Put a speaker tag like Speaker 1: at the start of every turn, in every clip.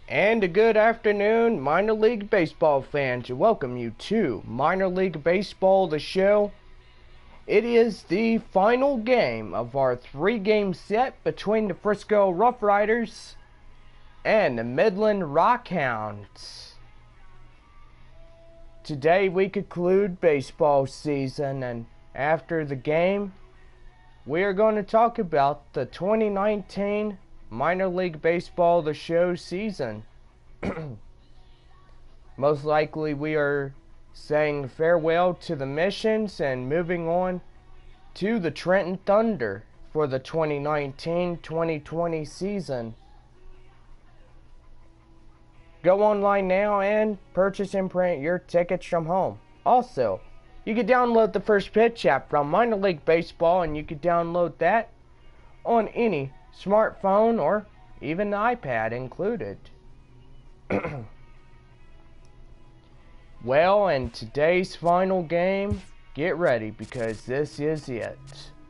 Speaker 1: And a good afternoon, minor league baseball fans. Welcome you to Minor League Baseball, the show. It is the final game of our 3-game set between the Frisco RuffRiders and the Midland Rockhounds. Today we conclude baseball season, and after the game, we are going to talk about the 2019 Minor League Baseball, the show season. Most likely we are saying farewell to the Missions and moving on to the Trenton Thunder for the 2019-2020 season. Go online now and purchase and print your tickets from home. Also, you can download the First Pitch app from Minor League Baseball, and you can download that on any smartphone or even the iPad included. Well, in today's final game, get ready because this is it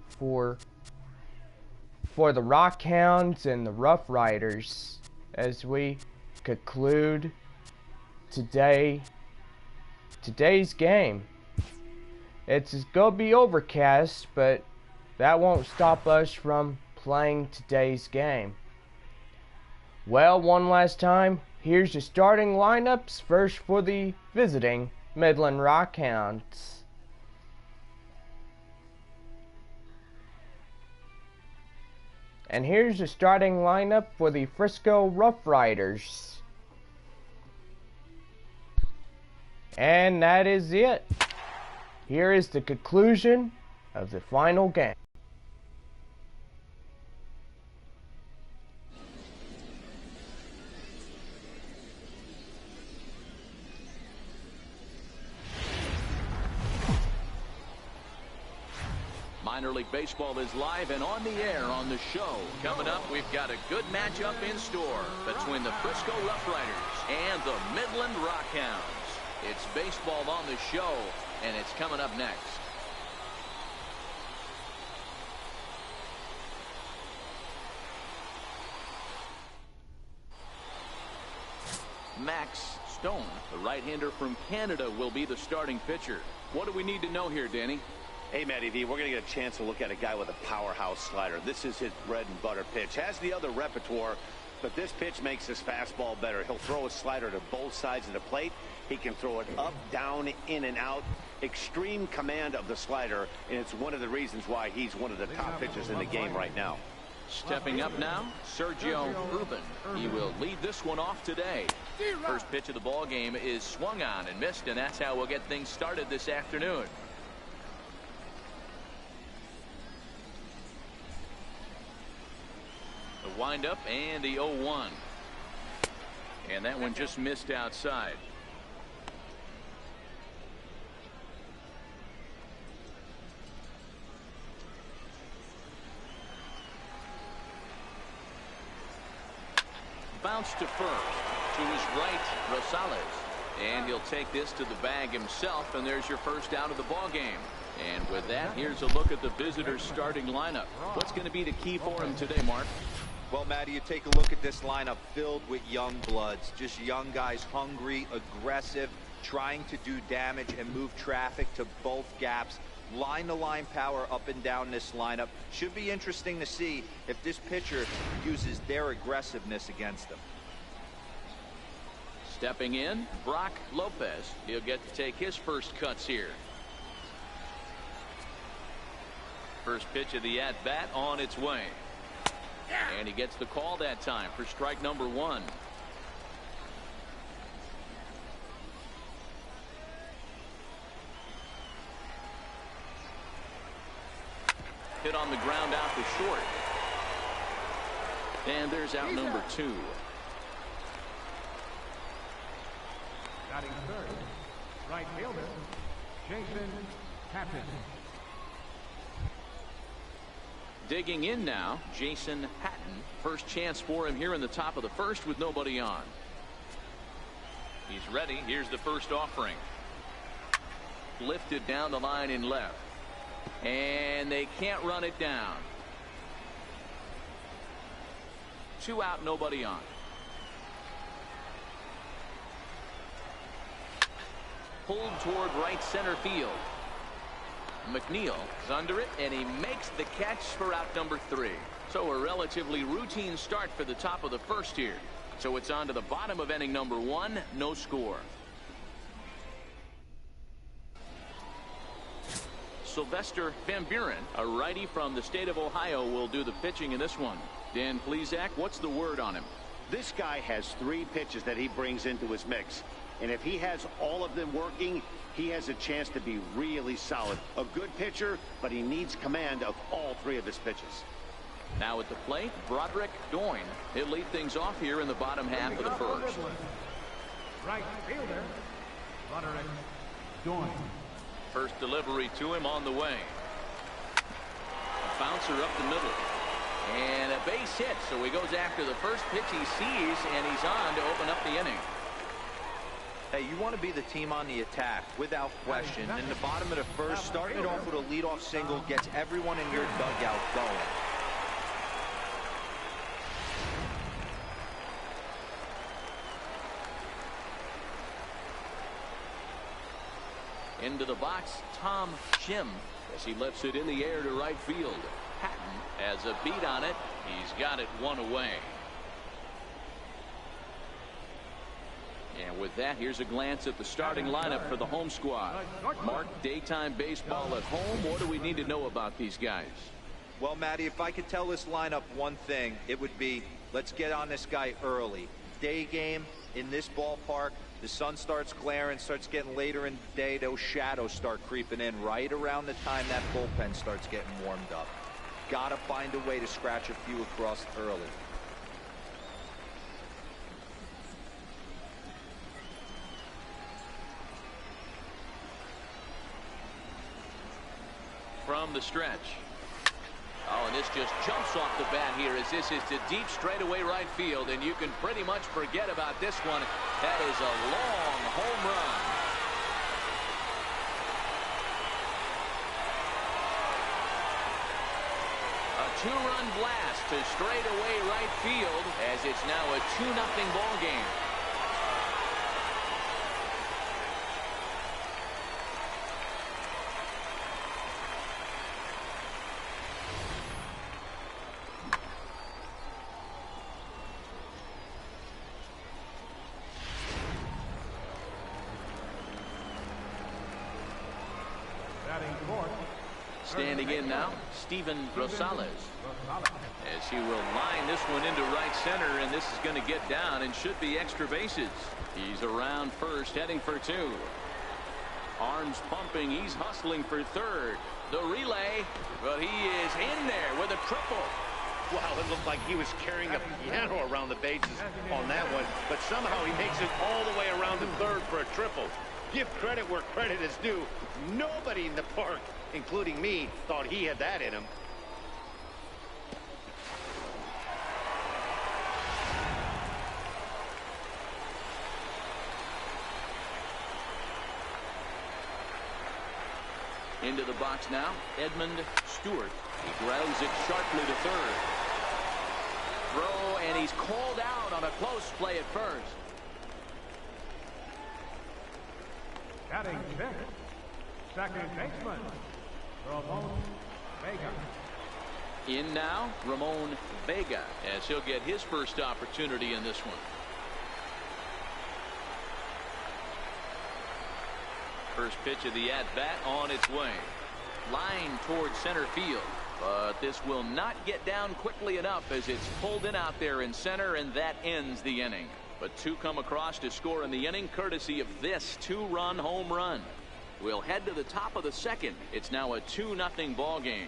Speaker 1: for the Rockhounds and the RuffRiders as we conclude today's game. It's going to be overcast, but that won't stop us from playing today's game. Well, one last time, here's the starting lineups. First for the visiting Midland Rockhounds. And here's the starting lineup for the Frisco RuffRiders. And that is it. Here is the conclusion of the final game.
Speaker 2: Minor League Baseball is live and on the air on the show. Coming up, we've got a good matchup in store between the Frisco RuffRiders and the Midland Rockhounds. It's baseball on the show, and it's coming up next. Max Stone, the right-hander from Canada, will be the starting pitcher. What do we need to know here, Danny?
Speaker 3: Hey, Matty V, we're going to get a chance to look at a guy with a powerhouse slider. This is his bread and butter pitch. Has the other repertoire, but this pitch makes his fastball better. He'll throw a slider to both sides of the plate. He can throw it up, down, in, and out. Extreme command of the slider, and it's one of the reasons why he's one of the top pitchers in the game right now.
Speaker 2: Stepping up now, Sergio Urban. He will lead this one off today. First pitch of the ball game is swung on and missed, and that's how we'll get things started this afternoon. The windup and the 0-1. And that one just missed outside. Bounce to first. To his right, Rosales. And he'll take this to the bag himself, and there's your first out of the ball game. And with that, here's a look at the visitors' starting lineup. What's going to be the key for him today, Mark?
Speaker 4: Well, Matty, you take a look at this lineup filled with young bloods, just young guys, hungry, aggressive, trying to do damage and move traffic to both gaps. Line-to-line power up and down this lineup. Should be interesting to see if this pitcher uses their aggressiveness against them.
Speaker 2: Stepping in, Brock Lopez. He'll get to take his first cuts here. First pitch of the at-bat on its way. And he gets the call that time for strike number 1. Hit on the ground out to short. And there's out number 2.
Speaker 5: Batting third, right fielder, Jason Hatton.
Speaker 2: Digging in now, Jason Hatton. First chance for him here in the top of the first with nobody on. He's ready. Here's the first offering. Lifted down the line in left. And they can't run it down. 2 out, nobody on. pulled toward right center field. McNeil is under it, and he makes the catch for out number 3. So a relatively routine start for the top of the first here. So it's on to the bottom of inning number 1, no score. Sylvester Van Buren, a righty from the state of Ohio, will do the pitching in this one. Dan Plesac, what's the word on him?
Speaker 3: This guy has 3 pitches that he brings into his mix. And if he has all of them working, he has a chance to be really solid. A good pitcher, but he needs command of all 3 of his pitches.
Speaker 2: Now at the plate, Broderick Doyne. He'll lead things off here in the bottom half of the first.
Speaker 5: Right fielder, Broderick Doyne.
Speaker 2: First delivery to him on the way. A bouncer up the middle. And a base hit, so he goes after the first pitch he sees, and he's on to open up the inning.
Speaker 4: Hey, you want to be the team on the attack, without question. In the bottom of the first, starting it off with a leadoff single gets everyone in your dugout going.
Speaker 2: Into the box, Tom Shim, as he lifts it in the air to right field. Patton has a beat on it. He's got it 1 away. And with that, here's a glance at the starting lineup for the home squad. Mark, daytime baseball at home. What do we need to know about these guys?
Speaker 4: Well, Matty, if I could tell this lineup one thing, it would be, let's get on this guy early. Day game in this ballpark, the sun starts glaring, starts getting later in the day, those shadows start creeping in right around the time that bullpen starts getting warmed up. Gotta find a way to scratch a few across early.
Speaker 2: From the stretch. Oh, and this just jumps off the bat here as this is to deep straightaway right field, and you can pretty much forget about this one. That is a long home run. A 2-run blast to straightaway right field as it's now a 2-0 ball game. Standing in now, Steven Rosales, as he will line this one into right center, and this is going to get down and should be extra bases. He's around first, heading for 2. Arms pumping, he's hustling for third. The relay, but he is in there with a triple.
Speaker 3: Wow, it looked like he was carrying a piano around the bases on that one, but somehow he makes it all the way around to third for a triple. Give credit where credit is due. Nobody in the park, including me, thought he had that in him.
Speaker 2: Into the box now, Edmund Stewart. He grounds it sharply to third. Throw, and he's called out on a close play at first.
Speaker 5: Batting 6th, second baseman, Ramon Vega.
Speaker 2: In now, Ramon Vega, as he'll get his first opportunity in this one. First pitch of the at-bat on its way. Line towards center field, but this will not get down quickly enough as it's pulled in out there in center, and that ends the inning. But 2 come across to score in the inning, courtesy of this 2-run home run. We'll head to the top of the second. It's now a 2-0 ball game.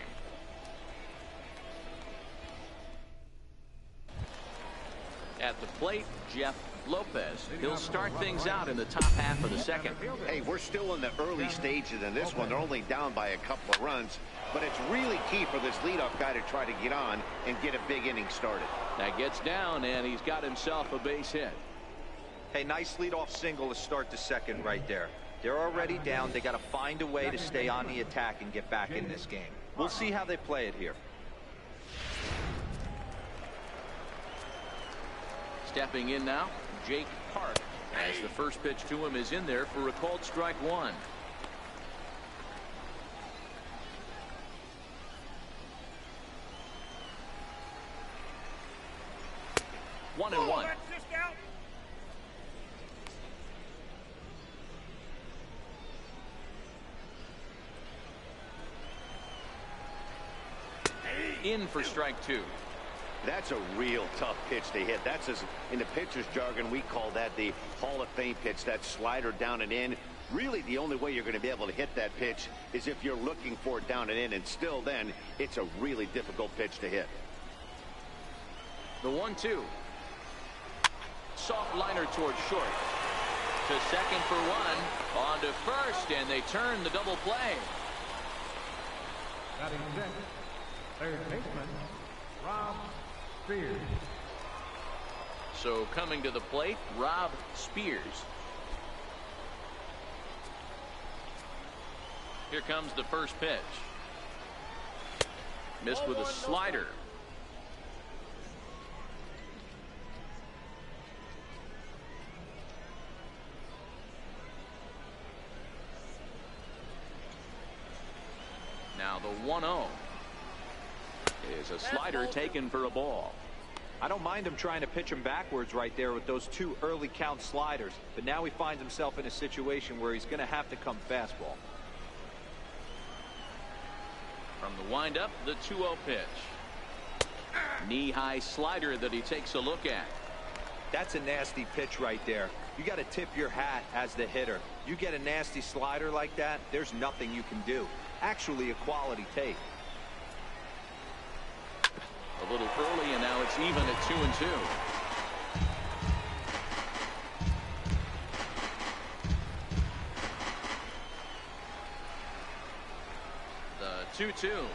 Speaker 2: At the plate, Jeff Lopez. He'll start things out in the top half of the second.
Speaker 3: Hey, we're still in the early stages in this one. They're only down by a couple of runs, but it's really key for this leadoff guy to try to get on and get a big inning started.
Speaker 2: That gets down, and he's got himself a base hit.
Speaker 4: Hey, nice leadoff single to start the second right there. They're already down. They got to find a way to stay on the attack and get back in this game. We'll see how they play it here.
Speaker 2: Stepping in now, Jake Park. As the first pitch to him is in there for a called strike one. One and one. In for strike two.
Speaker 3: That's a real tough pitch to hit. That's, as in the pitcher's jargon, we call that the Hall of Fame pitch. That slider down and in. Really, the only way you're going to be able to hit that pitch is if you're looking for it down and in, and still then, it's a really difficult pitch to hit.
Speaker 2: The 1-2. Soft liner towards short. To second for one. On to first, and they turn the double play.
Speaker 5: Batting sixth, third baseman, Rob Spears.
Speaker 2: So coming to the plate, Rob Spears. Here comes the first pitch. Missed with a slider. Now the 1-0 is a slider taken for a ball.
Speaker 4: I don't mind him trying to pitch him backwards right there with those two early count sliders, but now he finds himself in a situation where he's going to have to come fastball.
Speaker 2: From the windup, the 2-0 pitch. Knee-high slider that he takes a look at.
Speaker 4: That's a nasty pitch right there. You got to tip your hat as the hitter. You get a nasty slider like that, there's nothing you can do. Actually a quality take.
Speaker 2: A little early, and now it's even at 2-2. The 2-2.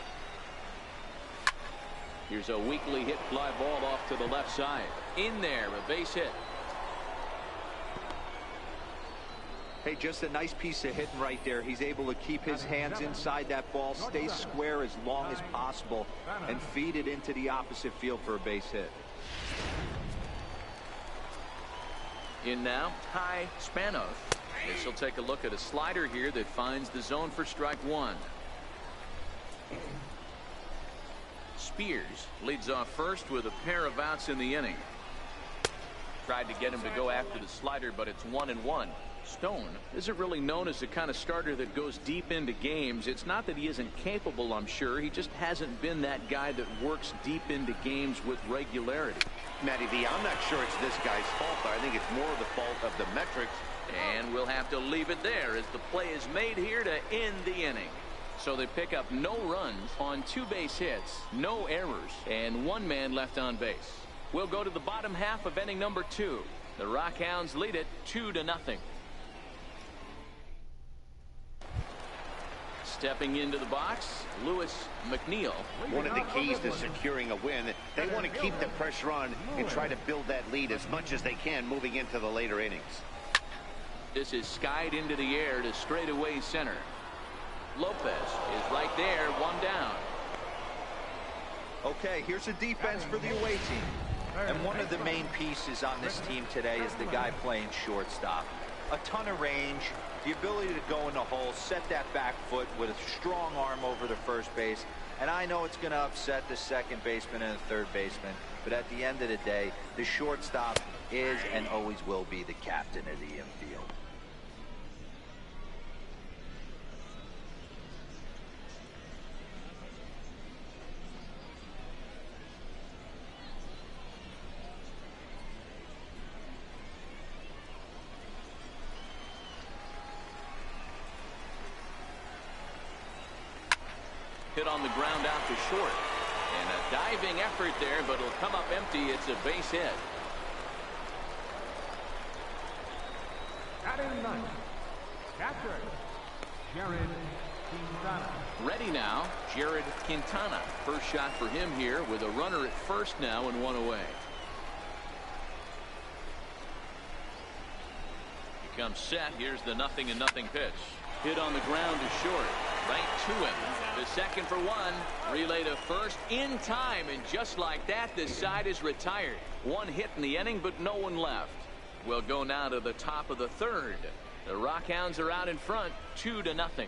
Speaker 2: Here's a weakly hit fly ball off to the left side. In there, a base hit.
Speaker 4: Hey, just a nice piece of hitting right there. He's able to keep his hands inside that ball, stay square as long as possible, and feed it into the opposite field for a base hit.
Speaker 2: In now, Ty Spanos. This will take a look at a slider here that finds the zone for strike one. Spears leads off first with a pair of outs in the inning. Tried to get him to go after the slider, but it's 1-1. Stone isn't really known as the kind of starter that goes deep into games. It's not that he isn't capable, I'm sure. He just hasn't been that guy that works deep into games with regularity.
Speaker 3: Matty V, I'm not sure it's this guy's fault, but I think it's more the fault of the metrics.
Speaker 2: And we'll have to leave it there as the play is made here to end the inning. So they pick up no runs on 2 base hits, no errors, and 1 man left on base. We'll go to the bottom half of inning number 2. The Rockhounds lead it 2-0. Stepping into the box, Lewis McNeil.
Speaker 3: One of the keys to securing a win, they want to keep the pressure on and try to build that lead as much as they can moving into the later innings.
Speaker 2: This is skied into the air to straightaway center. Lopez is right there, 1 down.
Speaker 4: Okay, here's a defense for the away team. And one of the main pieces on this team today is the guy playing shortstop. A ton of range, the ability to go in the hole, set that back foot with a strong arm over the first base. And I know it's going to upset the second baseman and the third baseman, but at the end of the day, the shortstop is and always will be the captain of the infield.
Speaker 2: Hit on the ground out to short. And a diving effort there, but it'll come up empty. It's a base hit.
Speaker 5: Batting ninth, catcher, Jared Quintana.
Speaker 2: Ready now, Jared Quintana. First shot for him here with a runner at first now and 1 away. He comes set. Here's the 0-0 pitch. Hit on the ground to short. Right to him. The second for 1. Relay to first in time. And just like that, the side is retired. 1 hit in the inning, but no one left. We'll go now to the top of the third. The Rockhounds are out in front, 2-0.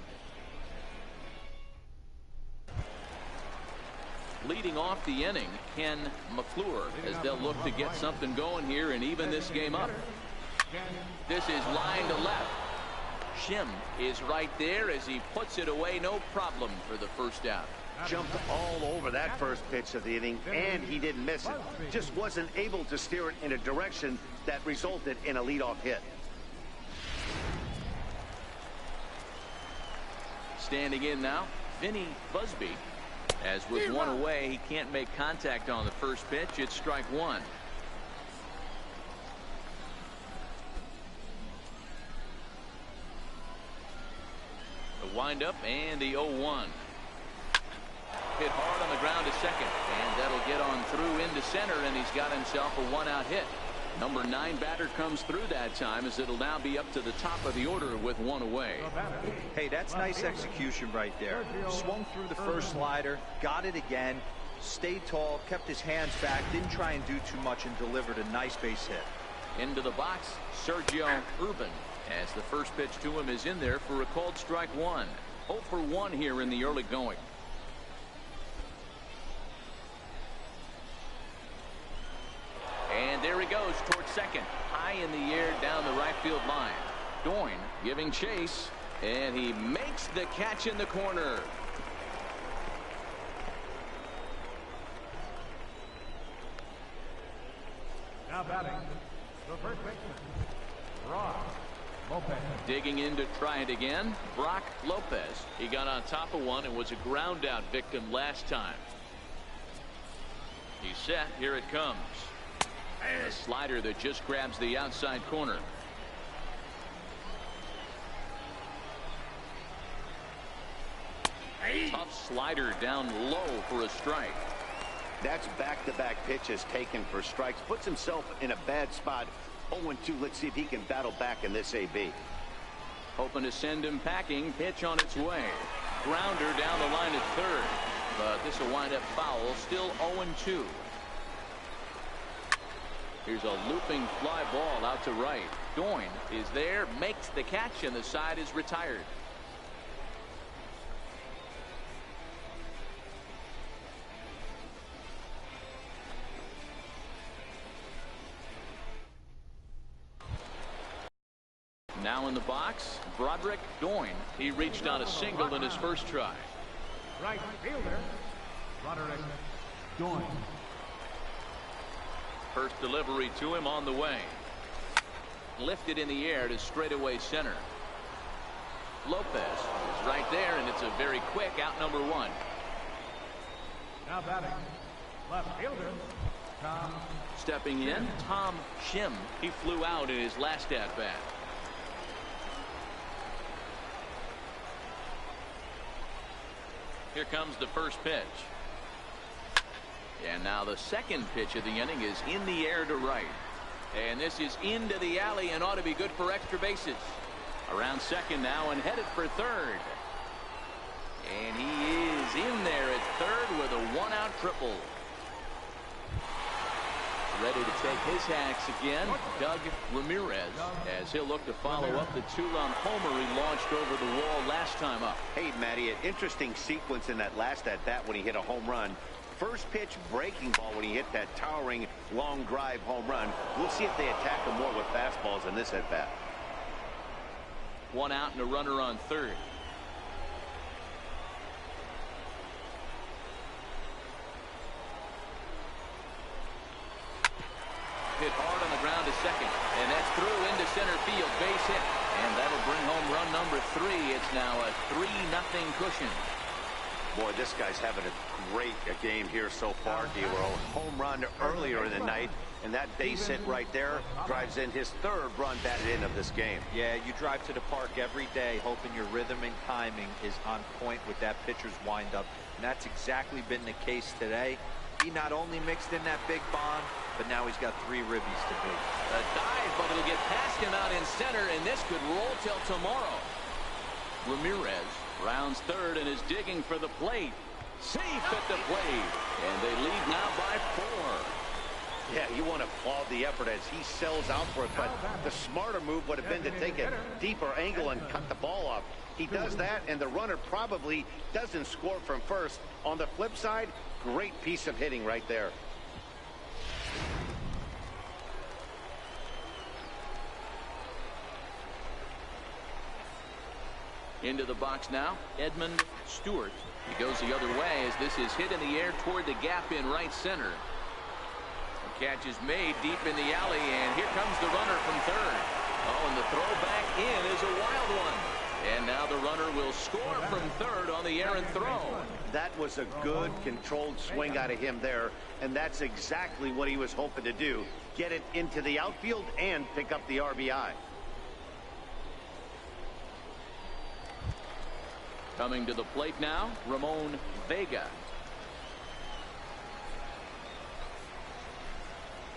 Speaker 2: Leading off the inning, Ken McClure, as they'll look to get something going here and even this game up. This is line to left. Shim is right there as he puts it away, no problem for the first out.
Speaker 3: Jumped all over that first pitch of the inning, and he didn't miss it. Just wasn't able to steer it in a direction that resulted in a leadoff hit.
Speaker 2: Standing in now, Vinny Busby. As with one away, he can't make contact on the first pitch. It's strike one. The windup and the 0-1. Hit hard on the ground to second, and that'll get on through into center, and he's got himself a one-out hit. Number 9 batter comes through that time, as it'll now be up to the top of the order with one away.
Speaker 4: Hey, that's nice execution right there. Swung through the first slider, got it again, stayed tall, kept his hands back, didn't try and do too much, and delivered a nice base hit.
Speaker 2: Into the box, Sergio Urban, as the first pitch to him is in there for a called strike one. 0 for 1 here in the early going. And there he goes towards second, high in the air down the right field line. Doyne giving chase, and he makes the catch in the corner.
Speaker 5: Now batting, the first baseman, Brock Lopez.
Speaker 2: Digging in to try it again, Brock Lopez. He got on top of one and was a ground out victim last time. He's set. Here it comes. A slider that just grabs the outside corner. Tough slider down low for a strike.
Speaker 3: That's back-to-back pitches taken for strikes. Puts himself in a bad spot. 0-2. Let's see if he can battle back in this AB.
Speaker 2: Hoping to send him packing. Pitch on its way. Grounder down the line at third. But this will wind up foul. Still 0-2. Here's a looping fly ball out to right. Doyne is there, makes the catch, and the side is retired. Now in the box, Broderick Doyne. He reached on a single in his first try.
Speaker 5: Right fielder, Broderick Doyne.
Speaker 2: First delivery to him on the way. Lifted in the air to straightaway center. Lopez is right there, and it's a very quick out number one.
Speaker 5: Now batting, left fielder, Tom.
Speaker 2: Stepping in, Tom Shim. He flew out in his last at bat. Here comes the first pitch. And now the second pitch of the inning is in the air to right. And this is into the alley and ought to be good for extra bases. Around second now and headed for third. And he is in there at third with a one-out triple. Ready to take his hacks again, Doug Ramirez, as he'll look to follow up the two-run homer he launched over the wall last time up.
Speaker 3: Hey, Matty, an interesting sequence in that last at-bat when he hit a home run. First pitch breaking ball when he hit that towering long drive home run. We'll see if they attack him more with fastballs in this at-bat.
Speaker 2: One out and a runner on third. Hit hard on the ground to second, and that's through into center field, base hit, and that'll bring home run number 3. It's now a 3-0 cushion.
Speaker 3: Boy, this guy's having a great game here so far, D-Roll. Home run earlier in the night, and that base hit right there drives in his third run batted in of this game.
Speaker 4: Yeah, you drive to the park every day hoping your rhythm and timing is on point with that pitcher's windup, and that's exactly been the case today. He not only mixed in that big bomb, but now he's got 3 ribbies to boot.
Speaker 2: A dive, but it'll get past him out in center, and this could roll till tomorrow. Ramirez rounds third and is digging for the plate. Safe at the plate, and they lead now by 4.
Speaker 3: Yeah, you want to applaud the effort as he sells out for it, but the smarter move would have been to take a deeper angle and cut the ball off. He does that, and the runner probably doesn't score from first. On the flip side, great piece of hitting right there.
Speaker 2: Into the box now, Edmund Stewart. He goes the other way as this is hit in the air toward the gap in right center. The catch is made deep in the alley, and here comes the runner from third. Oh, and the throw back in is a wild one. And now the runner will score from third on the errant throw.
Speaker 3: That was a good, controlled swing out of him there, and that's exactly what he was hoping to do. Get it into the outfield and pick up the RBI.
Speaker 2: Coming to the plate now, Ramon Vega.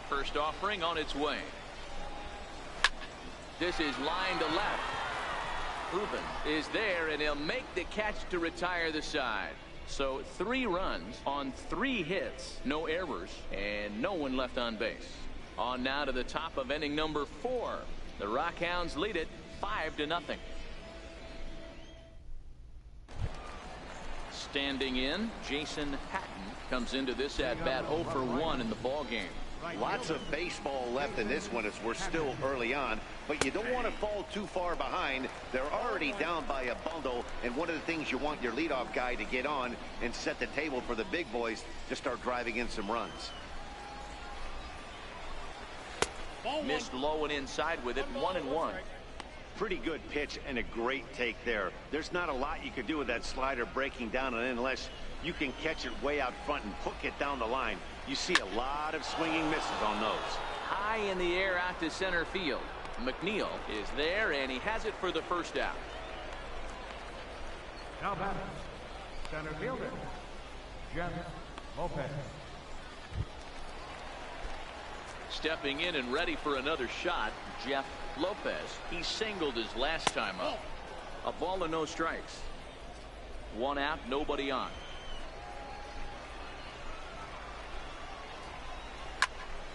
Speaker 2: First offering on its way. This is line to left. Ruben is there, and he'll make the catch to retire the side. So 3 runs on 3 hits, no errors, and no one left on base. On now to the top of inning number 4. The Rockhounds lead it 5-0. Standing in, Jason Hatton comes into this at bat 0 for 1 in the ball game.
Speaker 3: Lots of baseball left in this one as we're still early on, but you don't want to fall too far behind. They're already down by a bundle, and one of the things you want your leadoff guy to get on and set the table for the big boys to start driving in some runs.
Speaker 2: Missed low and inside with it, 1-1.
Speaker 3: Pretty good pitch and a great take there. There's not a lot you could do with that slider breaking down and in unless you can catch it way out front and hook it down the line. You see a lot of swinging misses on those.
Speaker 2: High in the air out to center field. McNeil is there, and he has it for the first out.
Speaker 5: Now batting, center fielder, Jeff Lopez.
Speaker 2: Stepping in and ready for another shot, Jeff Lopez. He singled his last time up. A ball and no strikes. 1 out, nobody on.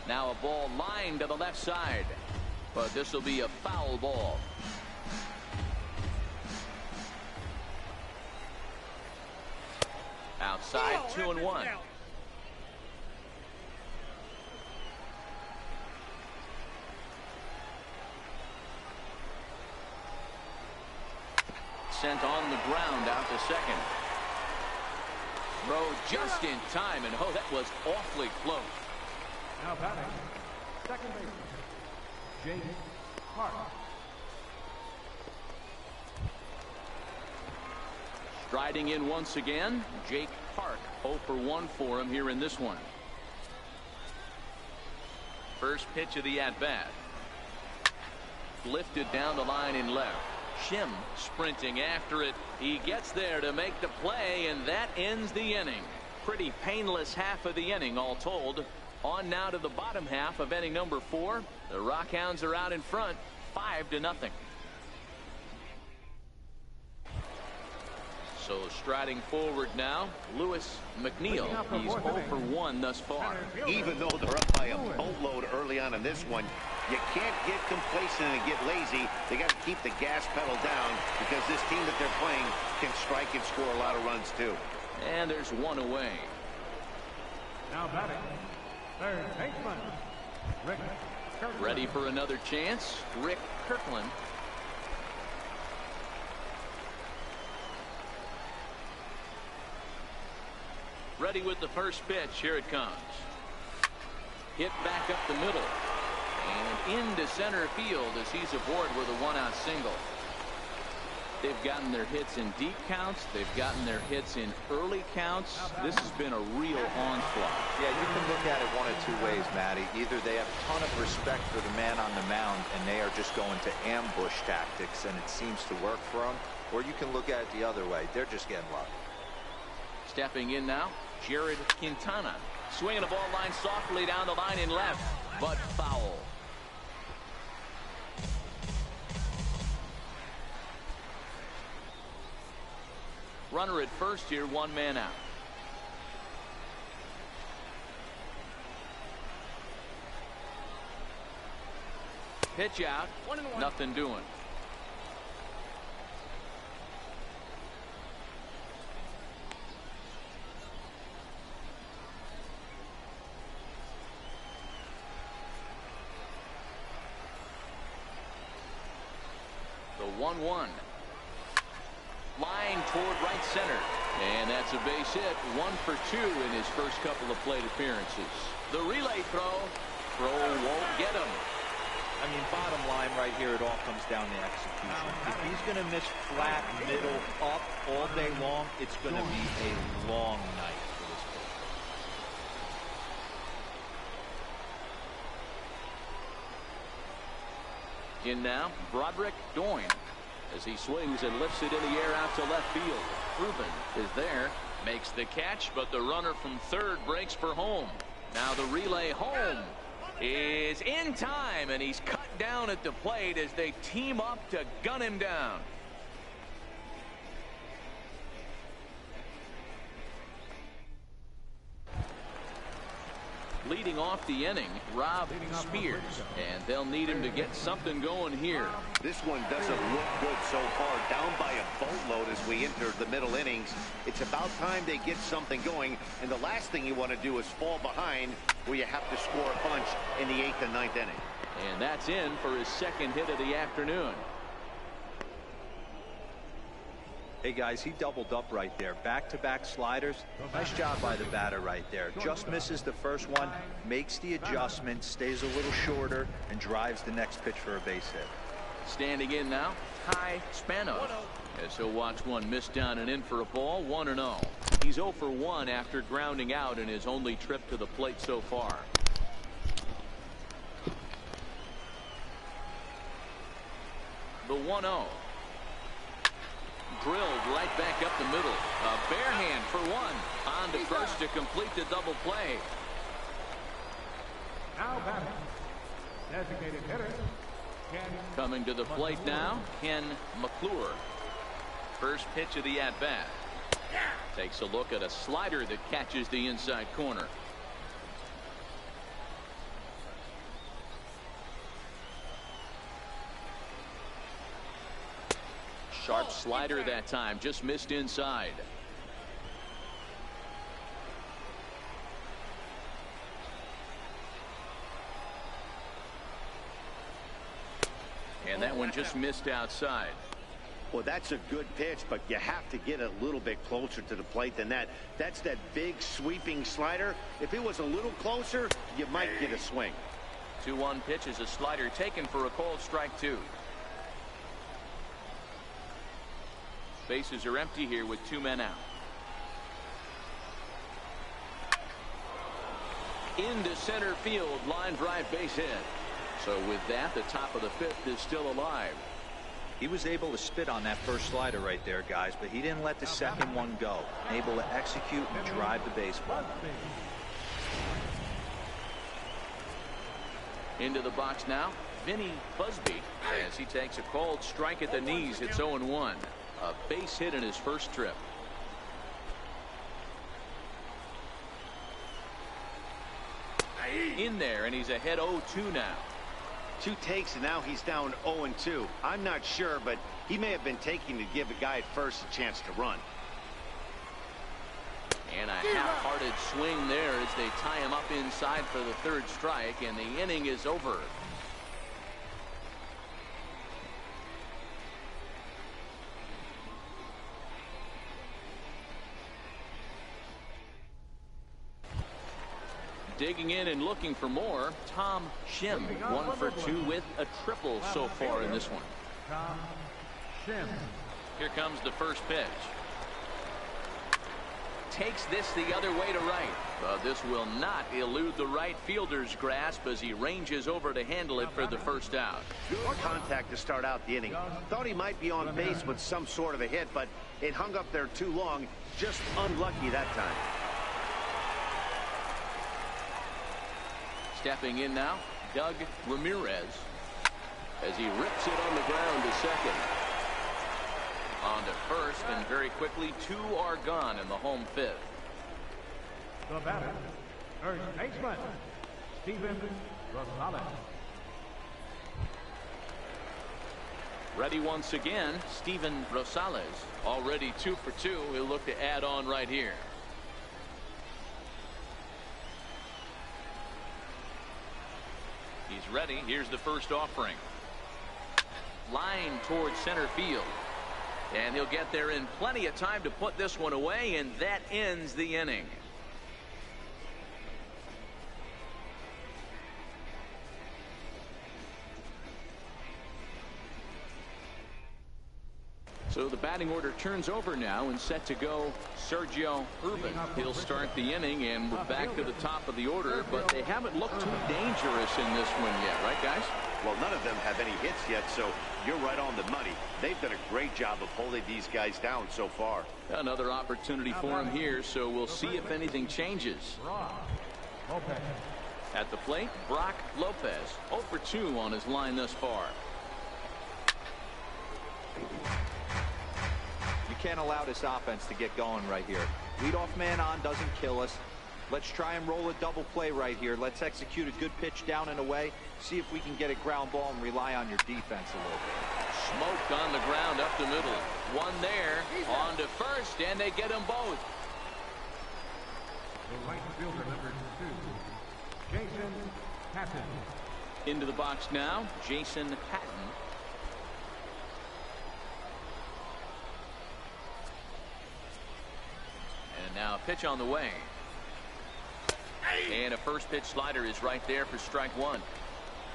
Speaker 2: Now a ball lined to the left side, but this will be a foul ball. Outside, 2-1. Sent on the ground out to second. Throw just in time, and oh, that was awfully close.
Speaker 5: Now batting, second baseman, Jake Park.
Speaker 2: Striding in once again, Jake Park. 0 for 1 for him here in this one. First pitch of the at-bat. Lifted down the line in left. Shim sprinting after it. He gets there to make the play, and that ends the inning. Pretty painless half of the inning all told. On now to the bottom half of inning number 4. The Rockhounds are out in front, 5-0. So striding forward now, Lewis McNeil. He's 0 for 1 thus far.
Speaker 3: Even though they're up by a boatload early on in this one, you can't get complacent and get lazy. They got to keep the gas pedal down because this team that they're playing can strike and score a lot of runs too.
Speaker 2: And there's 1 away.
Speaker 5: Now batting, third baseman, Rick Kirkland.
Speaker 2: Ready for another chance, Rick Kirkland. Ready with the first pitch. Here it comes. Hit back up the middle. And into center field as he's aboard with a 1-out single. They've gotten their hits in deep counts. They've gotten their hits in early counts. This has been a real onslaught.
Speaker 4: Yeah, you can look at it one of 2 ways, Matty. Either they have a ton of respect for the man on the mound and they are just going to ambush tactics and it seems to work for them, or you can look at it the other way. They're just getting lucky.
Speaker 2: Stepping in now, Jared Quintana. Swinging a ball line softly down the line in left, but foul. Runner at first here, 1 man out. Pitch out. 1-1. Nothing doing. The 1-1. Line toward right center. And that's a base hit. 1 for 2 in his first couple of plate appearances. The relay throw. Throw won't get him.
Speaker 4: I mean, bottom line right here, it all comes down to execution. If he's going to miss flat, middle, up all day long, it's going to be a long night for this pitcher.
Speaker 2: In now, Broderick Doyne, as he swings and lifts it in the air out to left field. Ruben is there, makes the catch, but the runner from third breaks for home. Now the relay home is in time, and he's cut down at the plate as they team up to gun him down. Leading off the inning, Rob Spears, and they'll need him to get something going here.
Speaker 3: This one doesn't look good so far. Down by a boatload as we enter the middle innings. It's about time they get something going, and the last thing you want to do is fall behind where you have to score a bunch in the 8th and 9th inning.
Speaker 2: And that's in for his second hit of the afternoon.
Speaker 4: Hey guys, he doubled up right there. Back-to-back sliders. Nice job by the batter right there. Just misses the first one, makes the adjustment, stays a little shorter, and drives the next pitch for a base hit.
Speaker 2: Standing in now, Ty Spanos, as he'll watch one miss down and in for a ball. 1-0. He's 0 for 1 after grounding out in his only trip to the plate so far. The 1-0. Drilled right back up the middle. A bare hand for one. On to first to complete the double play.
Speaker 5: Now batting, designated hitter, Ken.
Speaker 2: Coming to the plate now, Ken McClure. First pitch of the at-bat. Takes a look at a slider that catches the inside corner. Sharp slider that time, just missed inside. And that one just missed outside.
Speaker 3: Well, that's a good pitch, but you have to get a little bit closer to the plate than that. That's that big sweeping slider. If it was a little closer, you might get a swing.
Speaker 2: 2-1 pitch is a slider taken for a called strike 2. Bases are empty here with 2 men out. Into center field, line drive base hit. So with that, the top of the 5th is still alive.
Speaker 4: He was able to spit on that first slider right there, guys, but he didn't let the second one go. Able to execute and drive the baseball.
Speaker 2: Into the box now, Vinny Busby, as he takes a called strike at the knees. It's 0-1. A base hit in his first trip. In there, and he's ahead 0-2 now.
Speaker 3: 2 takes, and now he's down 0-2. I'm not sure, but he may have been taking to give a guy at first a chance to run.
Speaker 2: And a half-hearted swing there as they tie him up inside for the 3rd strike, and the inning is over. Digging in and looking for more, Tom Shim, 1 for 2 with a triple so far in this one.
Speaker 5: Tom Shim.
Speaker 2: Here comes the first pitch. Takes this the other way to right. But this will not elude the right fielder's grasp as he ranges over to handle it for the first out.
Speaker 3: Good contact to start out the inning. Thought he might be on base with some sort of a hit, but it hung up there too long. Just unlucky that time.
Speaker 2: Stepping in now, Doug Ramirez, as he rips it on the ground to second. On to first, and very quickly 2 are gone in the home 5th.
Speaker 5: The batter, first baseman, Steven Rosales.
Speaker 2: Ready once again, Steven Rosales. Already 2 for 2. He'll look to add on right here. He's ready. Here's the first offering. Line towards center field. And he'll get there in plenty of time to put this one away, and that ends the inning. So the batting order turns over now, and set to go Sergio Urban. He'll start the inning, and we're back to the top of the order, but they haven't looked too dangerous in this one yet, right, guys?
Speaker 3: Well, none of them have any hits yet, so you're right on the money. They've done a great job of holding these guys down so far.
Speaker 2: Another opportunity for him here, so we'll see if anything changes. At the plate, Brock Lopez, 0 for 2 on his line thus far.
Speaker 4: You can't allow this offense to get going right here. Leadoff man on doesn't kill us. Let's try and roll a double play right here. Let's execute a good pitch down and away. See if we can get a ground ball and rely on your defense a little bit.
Speaker 2: Smoked on the ground up the middle. One there, on to first, and they get them both.
Speaker 5: The right fielder, number 2, Jason Patton.
Speaker 2: Into the box now, Jason Patton. And now a pitch on the way. And a first pitch slider is right there for strike 1.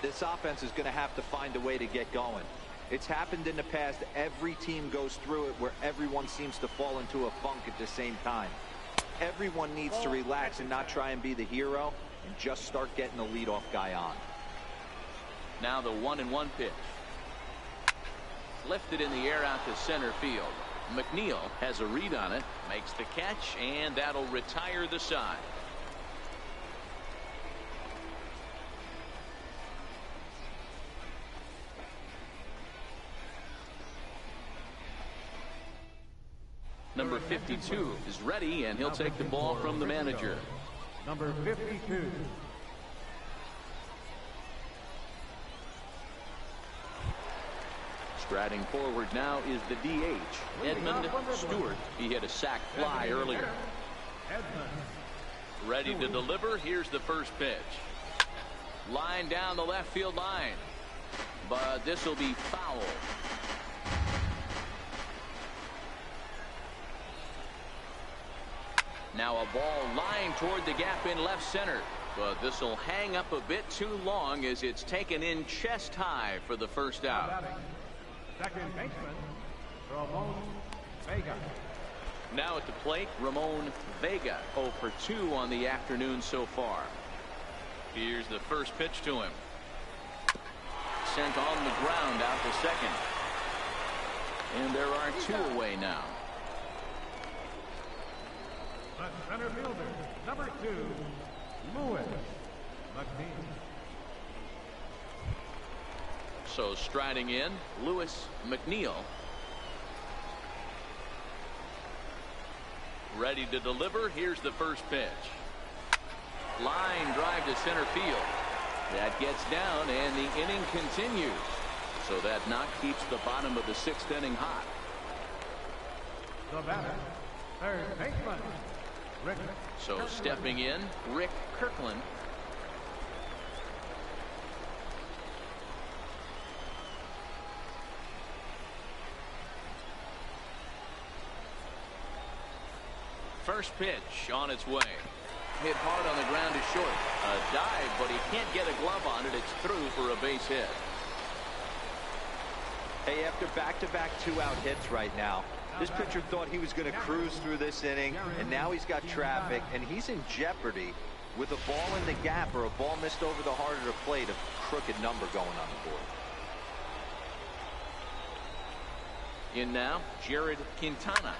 Speaker 4: This offense is going to have to find a way to get going. It's happened in the past. Every team goes through it where everyone seems to fall into a funk at the same time. Everyone needs to relax and not try and be the hero and just start getting the leadoff guy on.
Speaker 2: Now the 1-1 pitch. Lifted in the air out to center field. McNeil has a read on it, makes the catch, and that'll retire the side. Number 52 is ready, and he'll take the ball from the manager.
Speaker 5: Number 52.
Speaker 2: Striding forward now is the DH, Edmund Stewart. He hit a sac fly earlier. Ready to deliver. Here's the first pitch. Line down the left field line. But this will be foul. Now a ball lined toward the gap in left center. But this will hang up a bit too long as it's taken in chest high for the first out.
Speaker 5: Second baseman, Ramon Vega.
Speaker 2: Now at the plate, Ramon Vega, 0 for 2 on the afternoon so far. Here's the first pitch to him. Sent on the ground out to second. And there are 2 away now.
Speaker 5: The center fielder, number 2, Louis McNeil.
Speaker 2: So striding in, Louis McNeil. Ready to deliver. Here's the first pitch. Line drive to center field. That gets down, and the inning continues. So that knock keeps the bottom of the 6th inning hot.
Speaker 5: The batter, third baseman, Rick.
Speaker 2: So stepping in, Rick Kirkland. First pitch on its way. Hit hard on the ground to short. A dive, but he can't get a glove on it. It's through for a base hit.
Speaker 4: Hey, after back-to-back 2-out hits right now, this pitcher thought he was going to cruise through this inning, and now he's got traffic, and he's in jeopardy with a ball in the gap or a ball missed over the heart of the plate, a crooked number going on the board.
Speaker 2: In now, Jared Quintana.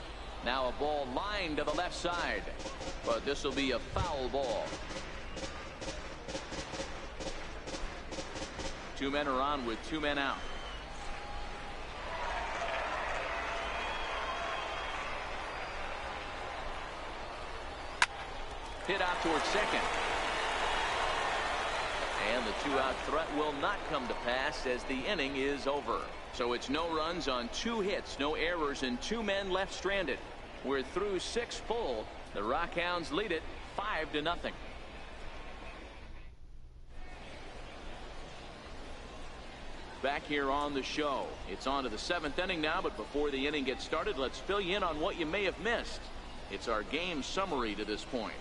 Speaker 2: Now a ball lined to the left side, but this will be a foul ball. 2 men are on with 2 men out. Hit out towards second. And the two-out threat will not come to pass as the inning is over. So it's no runs on 2 hits, no errors, and 2 men left stranded. We're through 6 full. The Rockhounds lead it 5-0. Back here on the show. It's on to the 7th inning now, but before the inning gets started, let's fill you in on what you may have missed. It's our game summary to this point.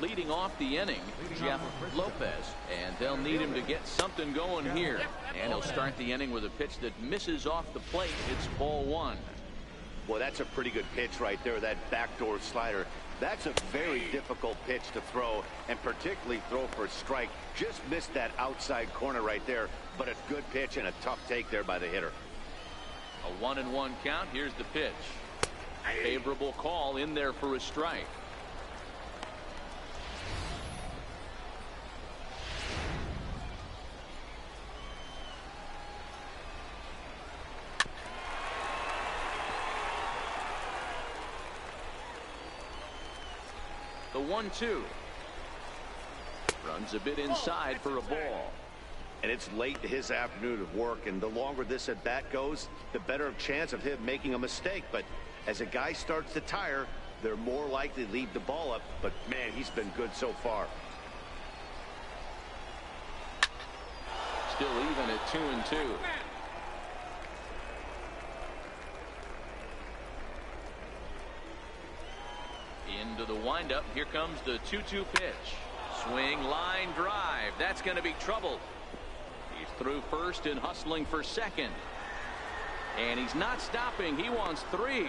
Speaker 2: Leading off the inning, Jeff Lopez, and they'll need him to get something going here. And he'll start the inning with a pitch that misses off the plate. It's ball 1.
Speaker 3: Well, that's a pretty good pitch right there, that backdoor slider. That's a very difficult pitch to throw, and particularly throw for a strike. Just missed that outside corner right there, but a good pitch and a tough take there by the hitter.
Speaker 2: A 1-1 count. Here's the pitch. Favorable call in there for a strike. The 1-2. Runs a bit inside for a ball.
Speaker 3: And it's late in his afternoon of work, and the longer this at bat goes, the better chance of him making a mistake. But as a guy starts to tire, they're more likely to leave the ball up. But man, he's been good so far.
Speaker 2: Still even at 2-2. Into the windup. Here comes the 2-2 pitch. Swing, line, drive. That's going to be trouble. He's through first and hustling for second. And he's not stopping. He wants 3.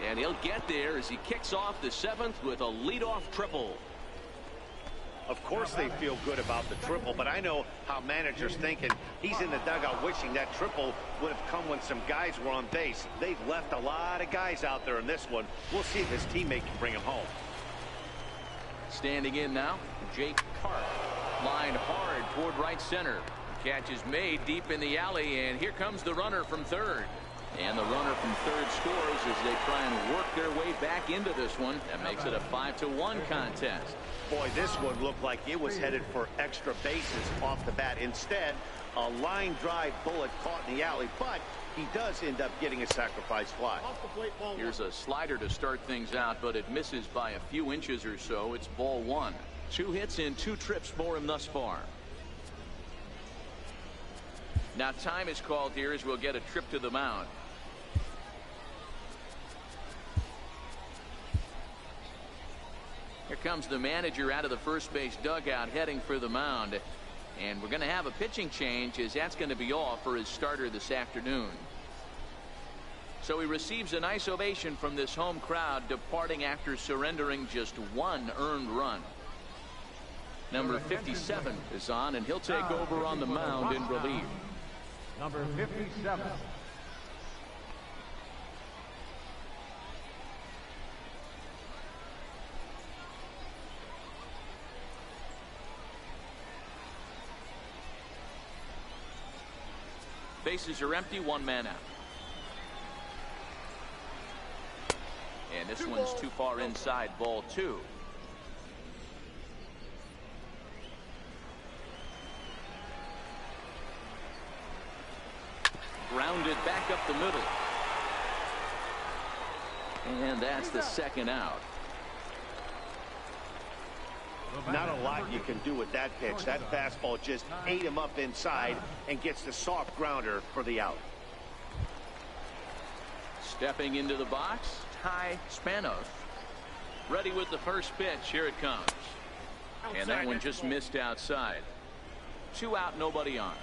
Speaker 2: And he'll get there as he kicks off the 7th with a leadoff triple.
Speaker 3: Of course they feel good about the triple, but I know how managers think, and he's in the dugout wishing that triple would have come when some guys were on base. They've left a lot of guys out there in this one. We'll see if his teammate can bring him home.
Speaker 2: Standing in now, Jake Carp. Line hard toward right center. Catch is made deep in the alley, and here comes the runner from third. And the runner from third scores as they try and work their way back into this one. That makes it a 5-1 contest.
Speaker 3: Boy, this one looked like it was headed for extra bases off the bat. Instead, a line drive bullet caught in the alley, but he does end up getting a sacrifice fly.
Speaker 2: Here's a slider to start things out, but it misses by a few inches or so. It's ball 1. 2 hits and 2 trips for him thus far. Now time is called here as we'll get a trip to the mound. Here comes the manager out of the first base dugout heading for the mound. And we're going to have a pitching change as that's going to be off for his starter this afternoon. So he receives a nice ovation from this home crowd, departing after surrendering just 1 earned run. Number 57 is on, and he'll take over on the mound in relief.
Speaker 5: Number 57.
Speaker 2: Bases are empty, 1 man out. And this one's too far inside, ball 2. Grounded back up the middle. And that's the 2nd out.
Speaker 3: Not a lot you can do with that pitch. That fastball just ate him up inside and gets the soft grounder for the out.
Speaker 2: Stepping into the box, Ty Spanos. Ready with the first pitch. Here it comes. And that one just missed outside. 2 out, nobody on.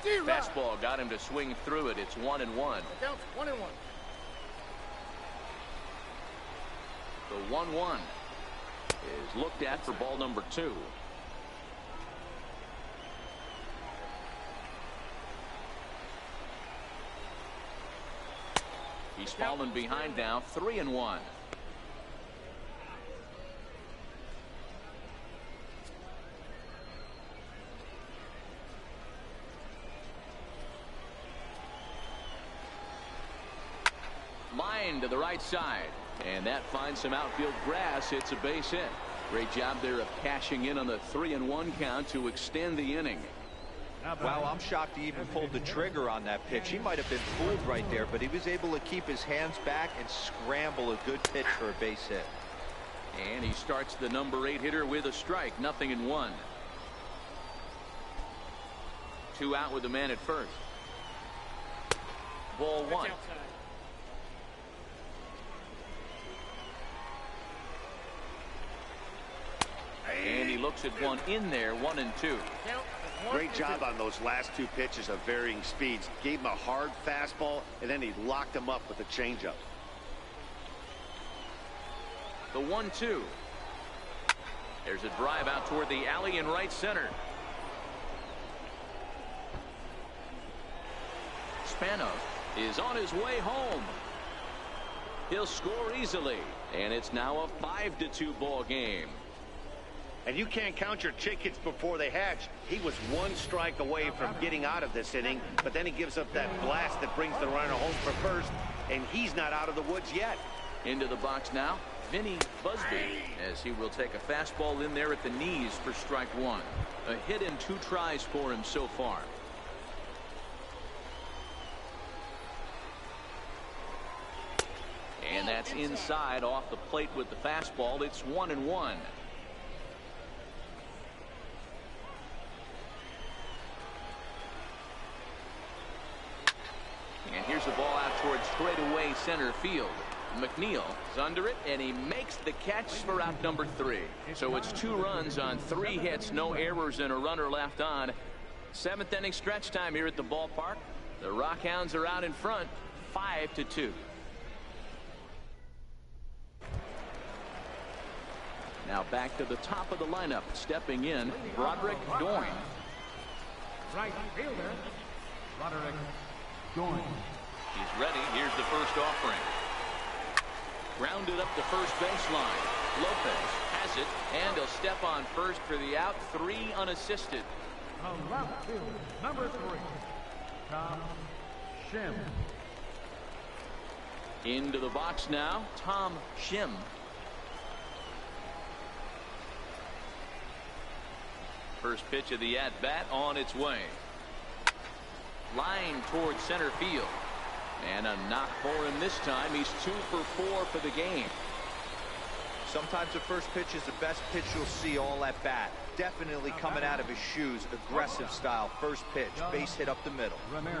Speaker 2: Fastball got him to swing through it. It's 1-1.
Speaker 6: 1-1.
Speaker 2: The 1-1 is looked at for ball number 2. He's fallen behind now, 3-1. Line to to the right side. And that finds some outfield grass. It's a base hit. Great job there of cashing in on the 3-1 count to extend the inning.
Speaker 4: Wow, I'm shocked he even pulled the trigger on that pitch. He might have been fooled right there, but he was able to keep his hands back and scramble a good pitch for a base hit.
Speaker 2: And he starts the number 8 hitter with a strike. 0-1. 2 out with the man at first. Ball 1. And he looks at one in there. 1-2.
Speaker 3: Great job on those last 2 pitches of varying speeds. Gave him a hard fastball, and then he locked him up with a changeup.
Speaker 2: The 1-2. There's a drive out toward the alley in right center. Spanos is on his way home. He'll score easily, and it's now a 5-2 ball game.
Speaker 3: And you can't count your chickens before they hatch. He was 1 strike away from getting out of this inning, but then he gives up that blast that brings the runner home for first, and he's not out of the woods yet.
Speaker 2: Into the box now, Vinny Busby, as he will take a fastball in there at the knees for strike 1. A hit in 2 tries for him so far. And that's inside off the plate with the fastball. It's 1-1. And here's the ball out towards straightaway center field. McNeil is under it, and he makes the catch for out number 3. So it's 2 runs on 3 hits, no errors, and a runner left on. 7th inning stretch time here at the ballpark. The Rockhounds are out in front, 5-2. Now back to the top of the lineup, stepping in, Broderick Doyne.
Speaker 5: Right fielder, Broderick Doyne.
Speaker 2: He's ready. Here's the first offering. Grounded up the first baseline. Lopez has it, and he'll step on first for the out. 3 unassisted.
Speaker 5: The left fielder, number 3, Tom Shim.
Speaker 2: Into the box now, Tom Shim. First pitch of the at-bat on its way. Line towards center field. And a knock for him this time. He's 2 for 4 for the game.
Speaker 4: Sometimes the first pitch is the best pitch you'll see all at bat. Definitely coming out of his shoes. Aggressive style. First pitch. Base hit up the middle.
Speaker 5: Ramirez.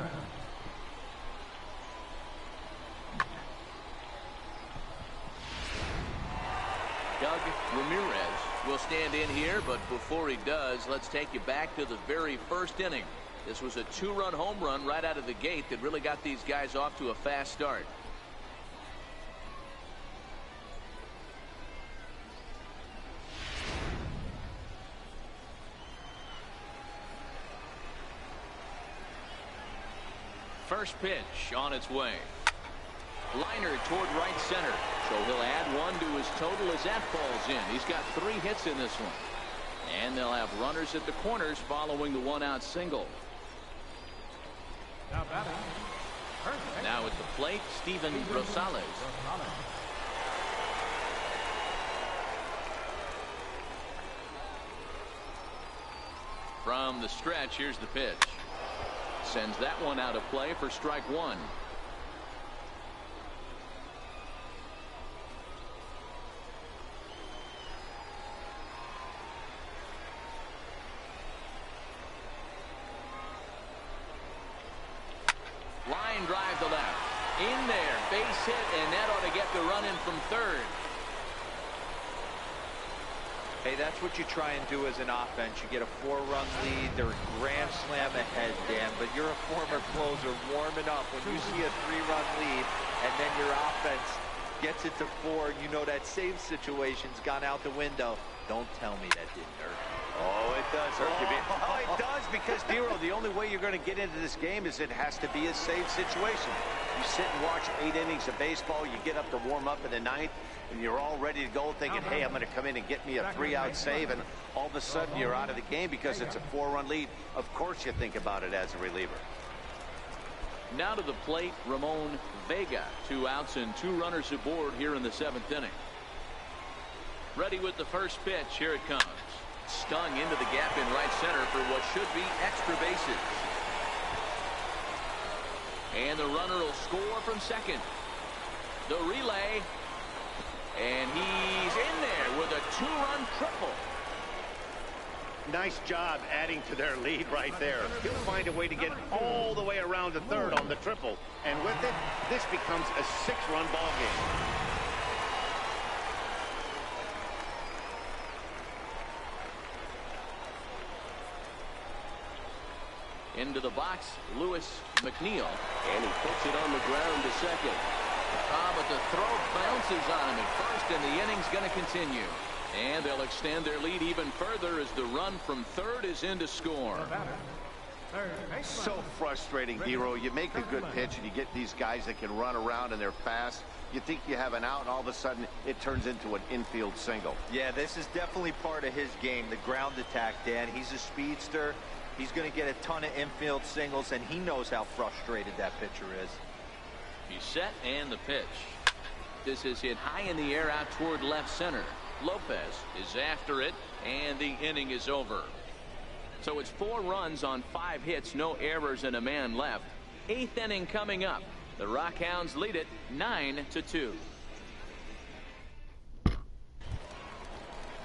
Speaker 2: Doug Ramirez will stand in here, but before he does, let's take you back to the very first inning. This was a 2-run home run right out of the gate that really got these guys off to a fast start. First pitch on its way. Liner toward right center. So he'll add 1 to his total as that falls in. He's got 3 hits in this one. And they'll have runners at the corners following the 1-out single.
Speaker 5: Now batting.
Speaker 2: Now at the plate, Steven Rosales. From the stretch, here's the pitch. Sends that one out of play for strike 1. Line drive to left. In there, base hit, and that ought to get the run in from third.
Speaker 4: Hey, that's what you try and do as an offense. You get a 4-run lead. They're a grand slam ahead, Dan, but you're a former closer warming up. When you see a 3-run lead and then your offense gets it to 4, you know that save situation's gone out the window. Don't tell me that didn't hurt.
Speaker 3: Oh, it does hurt you. Oh, it does, because, Dero, the only way you're going to get into this game is it has to be a save situation. You sit and watch 8 innings of baseball, you get up to warm up in the 9th, and you're all ready to go thinking, hey, I'm going to come in and get me a 3-out save, and all of a sudden you're out of the game because it's a 4-run lead. Of course you think about it as a reliever.
Speaker 2: Now to the plate, Ramon Vega. 2 outs and 2 runners aboard here in the 7th inning. Ready with the first pitch. Here it comes. Stung into the gap in right center for what should be extra bases. And the runner will score from second. The relay. And he's in there with a 2-run triple.
Speaker 3: Nice job adding to their lead right there. He'll find a way to get all the way around to third on the triple. And with it, this becomes a 6-run ball game.
Speaker 2: Into the box, Lewis McNeil. And he puts it on the ground to second. But the throw bounces on him at first, and the inning's going to continue. And they'll extend their lead even further as the run from third is in to score.
Speaker 3: So frustrating, Hero. You make a good pitch, and you get these guys that can run around, and they're fast. You think you have an out, and all of a sudden, it turns into an infield single.
Speaker 4: Yeah, this is definitely part of his game, the ground attack, Dan. He's a speedster. He's going to get a ton of infield singles, and he knows how frustrated that pitcher is.
Speaker 2: He's set, and the pitch. This is hit high in the air out toward left center. Lopez is after it, and the inning is over. So it's 4 runs on 5 hits, no errors, and a man left. 8th inning coming up. The Rockhounds lead it 9-2.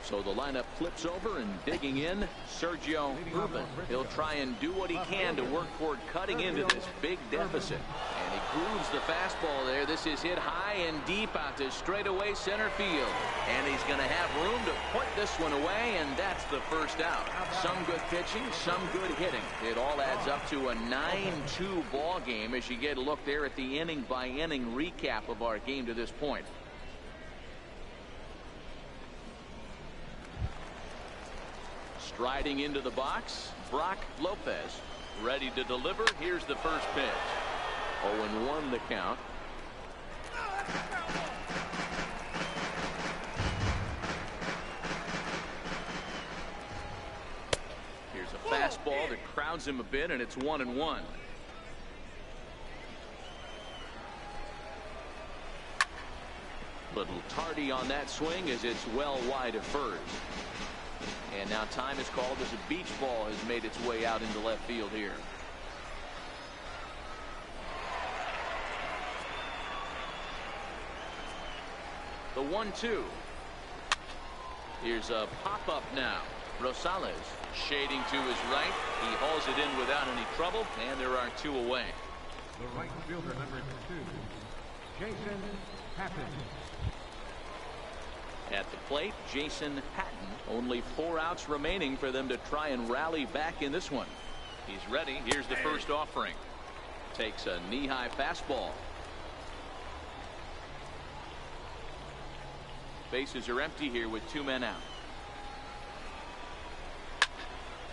Speaker 2: So the lineup flips over, and digging in, Sergio Rubin. He'll try and do what he can to work toward cutting into this big deficit. And he grooves the fastball there. This is hit high and deep out to straightaway center field. And he's going to have room to put this one away, and that's the first out. Some good pitching, some good hitting. It all adds up to a 9-2 ball game as you get a look there at the inning-by-inning recap of our game to this point. Striding into the box, Brock Lopez. Ready to deliver. Here's the first pitch. 0-1 the count. Here's a fastball that crowds him a bit, and it's 1-1. Little tardy on that swing as it's well wide of first. And now time is called as a beach ball has made its way out into left field here. The 1-2. Here's a pop-up now. Rosales shading to his right. He hauls it in without any trouble, and there are 2 away.
Speaker 5: The right fielder, number 2, Jason Patton.
Speaker 2: At the plate, Jason Patton. Only 4 outs remaining for them to try and rally back in this one. He's ready. Here's the first offering. Takes a knee-high fastball. Bases are empty here with 2 men out.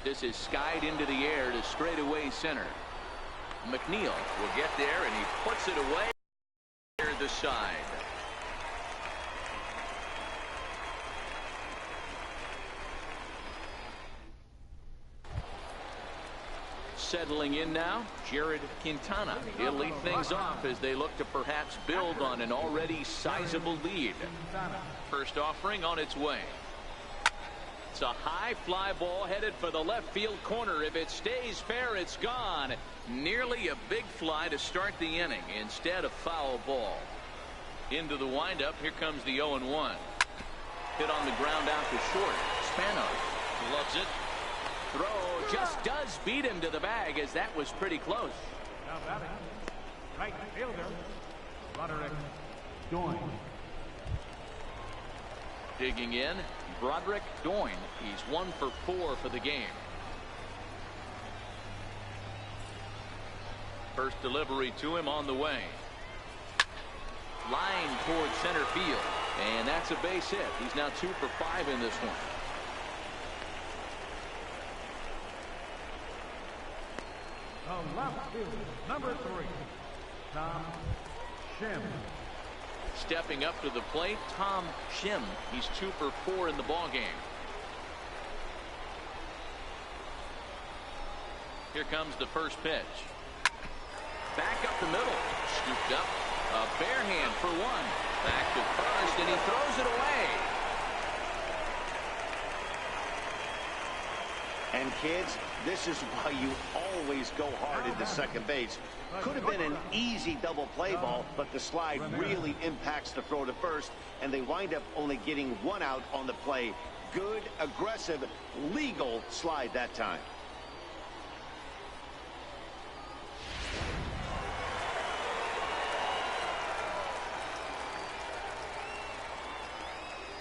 Speaker 2: This is skied into the air to straightaway center. McNeil will get there, and he puts it away near the side. Settling in now, Jared Quintana. He'll lead things off as they look to perhaps build on an already sizable lead. First offering on its way. It's a high fly ball headed for the left field corner. If it stays fair, it's gone. Nearly a big fly to start the inning. Instead, a foul ball. Into the windup. Here comes the 0-1. Hit on the ground out to short. Spano loves it. Throw just does beat him to the bag, as that was pretty close.
Speaker 5: Now batting, right fielder, Broderick Doyne.
Speaker 2: Digging in, Broderick Doyne. He's 1 for 4 for the game. First delivery to him on the way. Line towards center field, and that's a base hit. He's now 2 for 5 in this one.
Speaker 5: The left fielder, number 3, Tom Shim.
Speaker 2: Stepping up to the plate, Tom Shim. He's 2 for 4 in the ball game. Here comes the first pitch. Back up the middle. Scooped up. A bare hand for one. Back to first, and he throws it away.
Speaker 3: And kids, this is why you always go hard into second base. Could have been an easy double play ball, but the slide really impacts the throw to first, and they wind up only getting one out on the play. Good, aggressive, legal slide that time.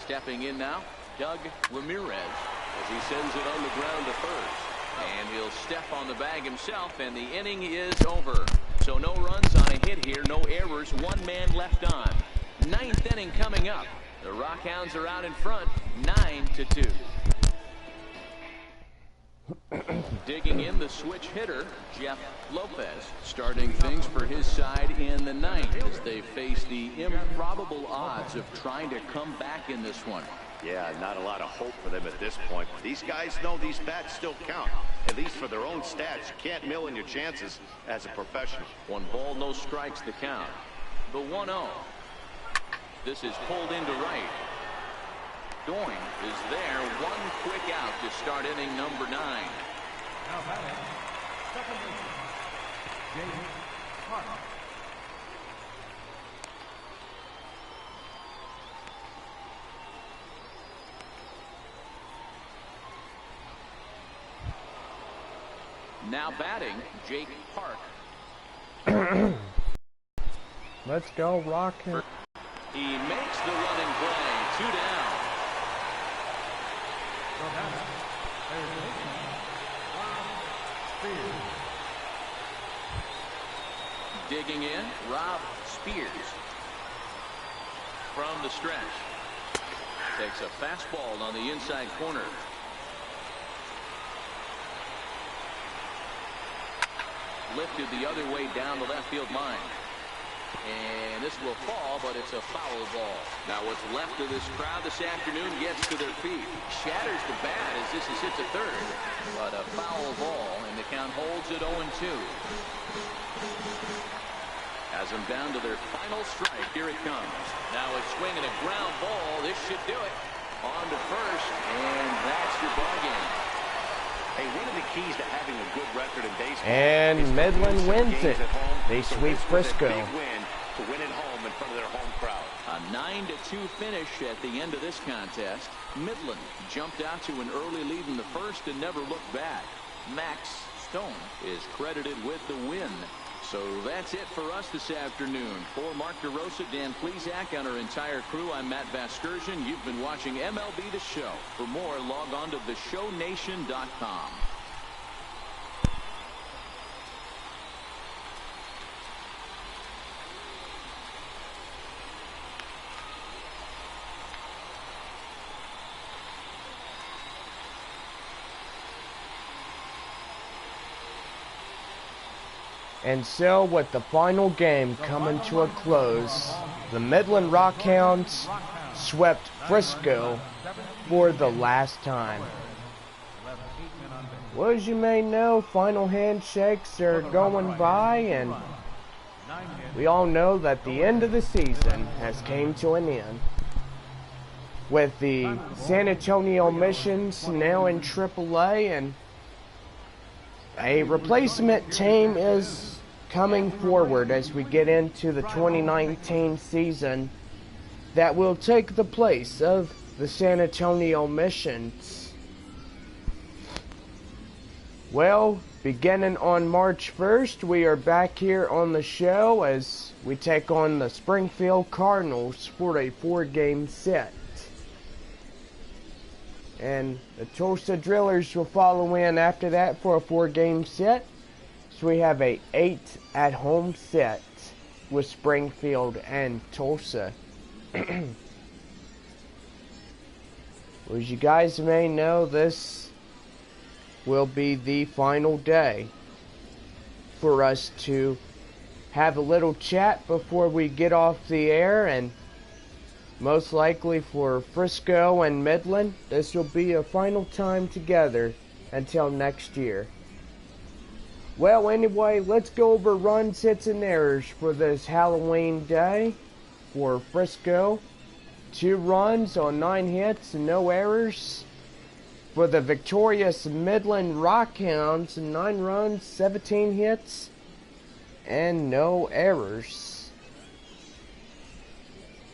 Speaker 2: Stepping in now, Doug Ramirez, as he sends it on the ground to first. And he'll step on the bag himself, and the inning is over. So no runs on a hit here, no errors, one man left on. Ninth inning coming up. The Rockhounds are out in front, 9-2. Digging in, the switch hitter, Jeff Lopez, starting things for his side in the ninth as they face the improbable odds of trying to come back in this one.
Speaker 3: Yeah, not a lot of hope for them at this point. These guys know these bats still count, at least for their own stats. You can't mill in your chances as a professional.
Speaker 2: 1 ball, no strikes the count. The 1-0. This is pulled into right. Doing is there. One quick out to start inning number 9.
Speaker 5: Now batting, second baseman, JBaker.
Speaker 2: Now batting, Jake Park.
Speaker 1: Let's go, Rockhounds.
Speaker 2: He makes the running play. 2 down.
Speaker 5: From batting, third baseman, Rob Spears.
Speaker 2: Digging in, Rob Spears. From the stretch. Takes a fastball on the inside corner. Lifted the other way down the left field line. And this will fall, but it's a foul ball. Now what's left of this crowd this afternoon gets to their feet. Shatters the bat as this is hit to third. But a foul ball, and the count holds at 0-2. Has them down to their final strike. Here it comes. Now a swing and a ground ball. This should do it. On to first, and that's your ball game.
Speaker 3: Hey, one of the keys to having a good record in baseball.
Speaker 1: And Midland wins it. They sweep Frisco.
Speaker 3: Big win to win at home in front of their home crowd.
Speaker 2: A 9-2 finish at the end of this contest. Midland jumped out to an early lead in the first and never looked back. Max Stone is credited with the win. So that's it for us this afternoon. For Mark DeRosa, Dan Plesac, and our entire crew, I'm Matt Vasgersian. You've been watching MLB The Show. For more, log on to theshownation.com.
Speaker 1: And so, with the final game coming to a close, the Midland Rockhounds swept Frisco for the last time. Well, as you may know, final handshakes are going by, and we all know that the end of the season has came to an end. With the San Antonio Missions now in AAA, and a replacement team is coming forward as we get into the 2019 season that will take the place of the San Antonio Missions. Well, beginning on March 1st, we are back here on the show as we take on the Springfield Cardinals for a 4-game set. And the Tulsa Drillers will follow in after that for a 4-game set. So we have a 8 at-home set with Springfield and Tulsa. Well, as you guys may know, this will be the final day for us to have a little chat before we get off the air, and most likely for Frisco and Midland, this will be a final time together until next year. Well, anyway, let's go over runs, hits, and errors for this Halloween day for Frisco. 2 runs on 9 hits and no errors. For the victorious Midland Rockhounds, 9 runs, 17 hits, and no errors.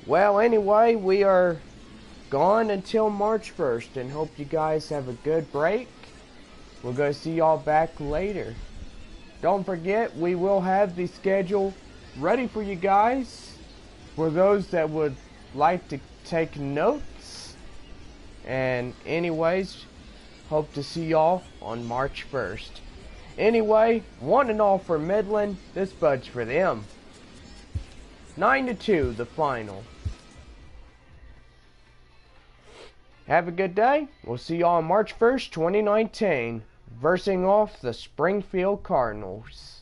Speaker 1: Well, anyway, we are gone until March 1st, and hope you guys have a good break. We'll go see y'all back later. Don't forget, we will have the schedule ready for you guys, for those that would like to take notes. And anyways, hope to see y'all on March 1st. Anyway, 1-0 for Midland. This bud's for them. 9-2, the final. Have a good day. We'll see y'all on March 1st, 2019, versing off the Springfield Cardinals.